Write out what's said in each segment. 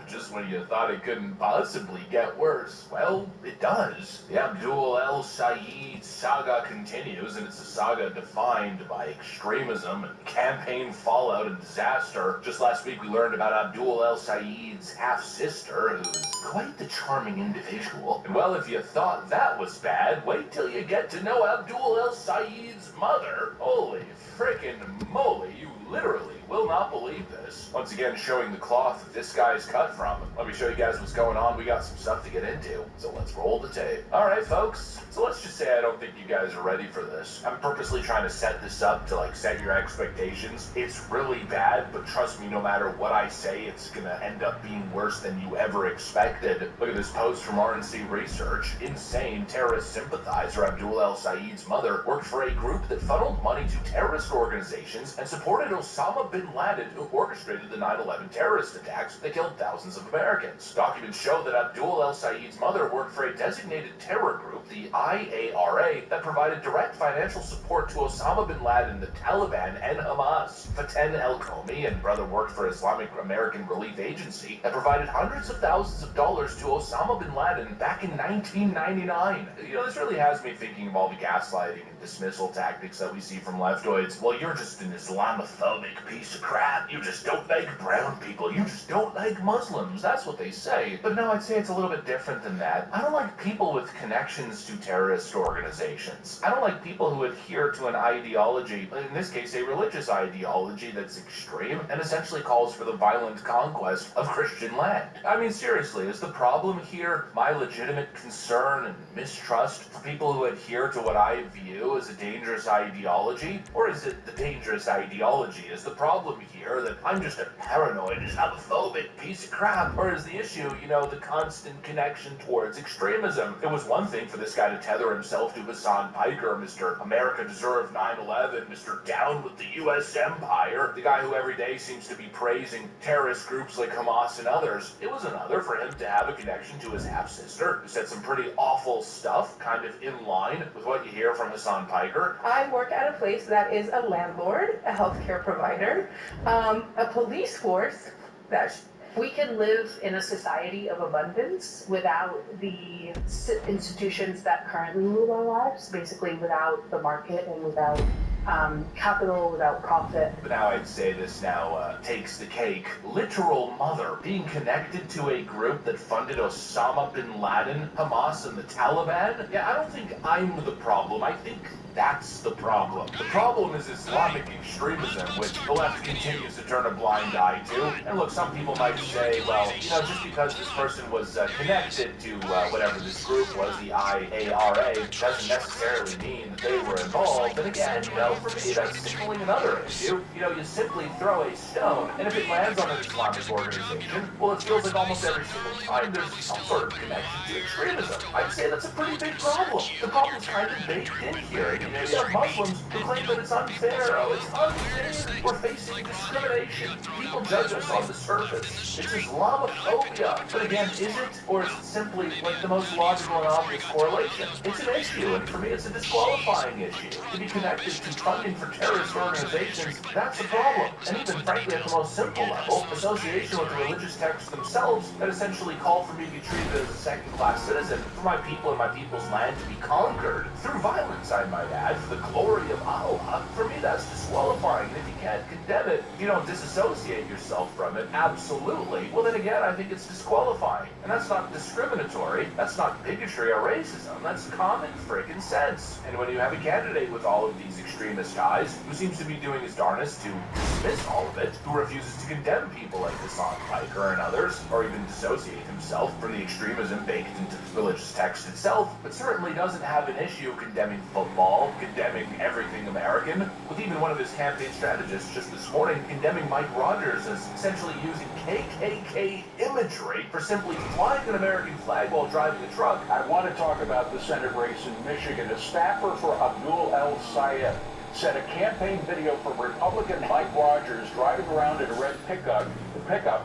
just when you thought it couldn't possibly get worse, well, it does. The Abdul El Sayed saga continues, and it's a saga defined by extremism and campaign fallout and disaster. Just last week we learned about Abdul El Sayed's half-sister, who is quite the charming individual. And well, if you thought that was bad, wait till you get to know Abdul El Sayed's mother. Holy frickin' moly, you literally will not believe this. Once again, showing the cloth that this guy's cut from. Let me show you guys what's going on. We got some stuff to get into, so let's roll the tape. Alright, folks, so let's just say I don't think you guys are ready for this. I'm purposely trying to set this up to, set your expectations. It's really bad, but trust me, no matter what I say, it's gonna end up being worse than you ever expected. Look at this post from RNC Research. Insane terrorist sympathizer Abdul El Sayed's mother worked for a group that funneled money to terrorist organizations and supported Osama bin Laden, who orchestrated the 9/11 terrorist attacks that killed thousands of Americans. Documents show that Abdul El Sayed's mother worked for a designated terror group, the IARA, that provided direct financial support to Osama bin Laden, the Taliban, and Hamas. Faten El-Komi and brother worked for Islamic American Relief Agency that provided hundreds of thousands of dollars to Osama bin Laden back in 1999. This really has me thinking of all the gaslighting and dismissal tactics that we see from leftoids. Well, you're just an Islamophobic piece of crap. You just don't like brown people. You just don't like Muslims. That's what they say. But no, I'd say it's a little bit different than that. I don't like people with connections to terrorist organizations. I don't like people who adhere to an ideology, in this case a religious ideology that's extreme and essentially calls for the violent conquest of Christian land. I mean, seriously, is the problem here my legitimate concern and mistrust for people who adhere to what I view as a dangerous ideology? Or is it the dangerous ideology is the problem here, that I'm just a paranoid Islamophobic piece of crap? Or is the issue, the constant connection towards extremism? It was one thing for this guy to tether himself to Hassan Piker, Mr. America Deserved 9/11, Mr. Down with the U.S. Empire, the guy who every day seems to be praising terrorist groups like Hamas and others. It was another for him to have a connection to his half-sister, who said some pretty awful stuff, kind of in line with what you hear from Hassan Piker. I work at a place that is a landlord, a healthcare provider, a police force that we can live in a society of abundance without the institutions that currently rule our lives, basically without the market and without capital, without profit. But now I'd say this now takes the cake. Literal mother being connected to a group that funded Osama bin Laden, Hamas, and the Taliban? Yeah, I don't think I'm the problem. I think that's the problem. The problem is Islamic extremism, which the left continues to turn a blind eye to. And look, some people might say, well, just because this person was connected to whatever this group was, the IARA, doesn't necessarily mean that they were involved. And again, for me, that's signaling another issue. You simply throw a stone, and if it lands on an Islamic organization, well, it feels like almost every single time there's some sort of connection to extremism. I'd say that's a pretty big problem. The problem's kind of baked in here. You have Muslims who claim that it's unfair. Oh, it's unfair. We're facing discrimination. People judge us on the surface. It's Islamophobia. But again, is it, or is it simply the most logical and obvious correlation? It's an issue, and for me, it's a disqualifying issue. To be connected to funding for terrorist organizations, that's a problem. And even frankly, at the most simple level, association with the religious texts themselves that essentially call for me to be treated as a second-class citizen, for my people and my people's land to be conquered through violence, I might add, for the glory of Allah. For me, that's disqualifying. And if you can't condemn it, if you don't disassociate yourself from it, absolutely, well then again, I think it's disqualifying. And that's not discriminatory, that's not bigotry or racism, that's common friggin' sense. And when you have a candidate with all of these extremist guys, who seems to be doing his darnest to dismiss all of it, who refuses to condemn people like Hassan Piker and others, or even dissociate himself from the extremism baked into the religious text itself, but certainly doesn't have an issue condemning football, condemning everything American, with even one of his campaign strategists just this morning condemning Mike Rogers as essentially using KKK imagery for simply flying an American flag while driving a truck. I want to talk about the Senate race in Michigan. A staffer for Abdul El Sayed said a campaign video for Republican Mike Rogers driving around in a red pickup,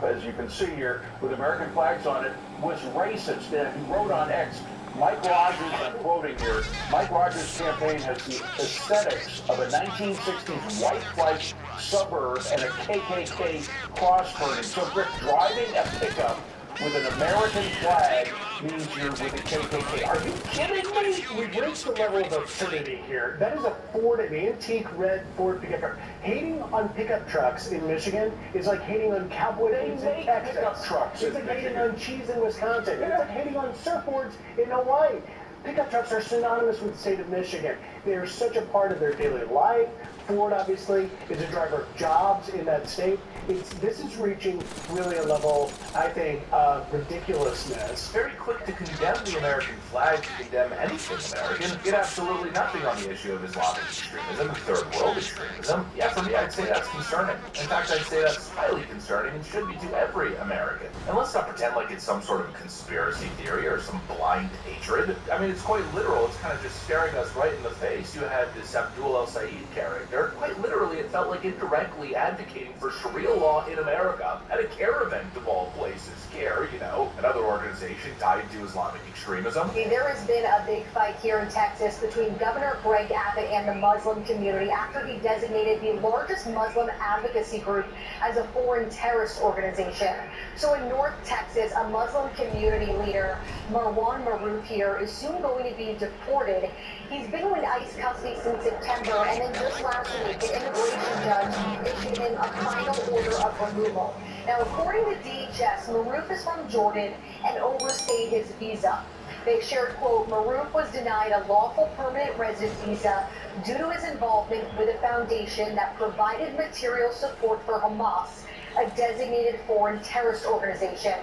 as you can see here, with American flags on it, was racist. And he wrote on X, Mike Rogers, I'm quoting here, Mike Rogers' campaign has the aesthetics of a 1960s white flight suburb and a KKK cross-burning. So Rick, driving a pickup with an American flag means you're with the KKK. Are you kidding me? We've reached the level of absurdity here. That is a Ford, an antique red Ford pickup truck. Hating on pickup trucks in Michigan is like hating on cowboy boots in Texas. Pickup trucks It's in like hating Michigan. on cheese in Wisconsin. It's like hating on surfboards in Hawaii. Pickup trucks are synonymous with the state of Michigan. They are such a part of their daily life. Ford, obviously, is a driver of jobs in that state. This is reaching really a level, I think, of ridiculousness. Very quick to condemn the American flag, to condemn anything American, yet absolutely nothing on the issue of Islamic extremism and third world extremism. Yeah, for me, I'd say that's concerning. In fact, I'd say that's highly concerning and should be to every American. And let's not pretend like it's some sort of conspiracy theory or some blind hatred. I mean, it's quite literal. It's kind of just staring us right in the face. You had this Abdul El-Sayed character. Quite literally, it felt like indirectly advocating for Sharia law in America at a CARE event of all places. CARE, you know, another organization tied to Islamic extremism. There has been a big fight here in Texas between Governor Greg Abbott and the Muslim community after he designated the largest Muslim advocacy group as a foreign terrorist organization. So in North Texas, a Muslim community leader, Marwan Maroof here, is soon going to be deported. He's been in ICE custody since September, and then just last week, an immigration judge issued him a final order of removal. Now, according to DHS, Maroof is from Jordan and overstayed his visa. They shared, quote, Maroof was denied a lawful permanent resident visa due to his involvement with a foundation that provided material support for Hamas, a designated foreign terrorist organization.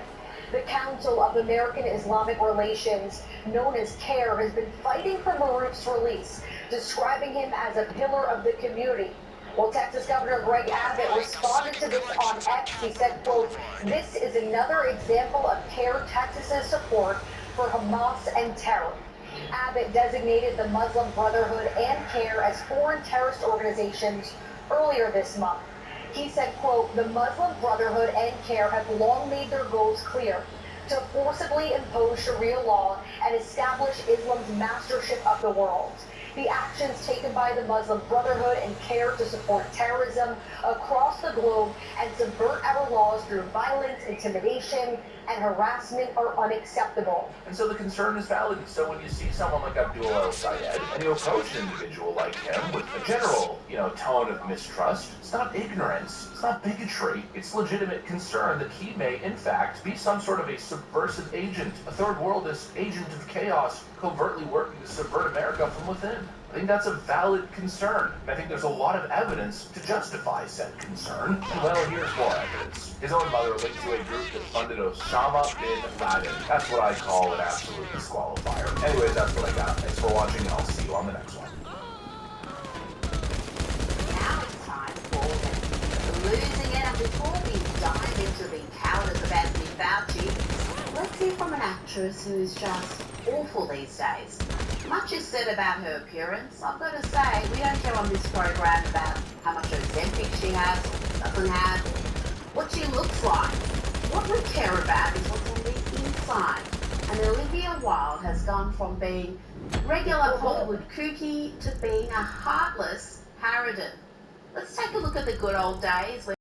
The Council of American Islamic Relations, known as CARE, has been fighting for Maroof's release, describing him as a pillar of the community. Well, Texas Governor Greg Abbott responded to this on X. He said, quote, this is another example of CARE Texas's support for Hamas and terror. Abbott designated the Muslim Brotherhood and CARE as foreign terrorist organizations earlier this month. He said, quote, the Muslim Brotherhood and CARE have long made their goals clear: to forcibly impose Sharia law and establish Islam's mastership of the world. The actions taken by the Muslim Brotherhood and CARE to support terrorism across the globe and subvert our laws through violence, intimidation, and harassment are unacceptable. And so the concern is valid. So when you see someone like Abdul El-Sayed and you approach an individual like him with a general, tone of mistrust, it's not ignorance, it's not bigotry, it's legitimate concern that he may, in fact, be some sort of a subversive agent, a third worldist agent of chaos, covertly working to subvert America from within. I think that's a valid concern. I think there's a lot of evidence to justify said concern. And well, here's more evidence. His own mother linked to a group that funded Osama bin Laden. That's what I call an absolute disqualifier. Anyways, that's what I got. Thanks for watching, and I'll see you on the next one. Now it's time for the losing it, and before we dive into the cowardice of Anthony Fauci, let's hear from an actress who's just awful these days. Much is said about her appearance. I've got to say, we don't care on this program about how much Ozempic she has, doesn't have, what she looks like. What we care about is what's on the inside. And Olivia Wilde has gone from being regular Hollywood kooky to being a heartless harridan. Let's take a look at the good old days.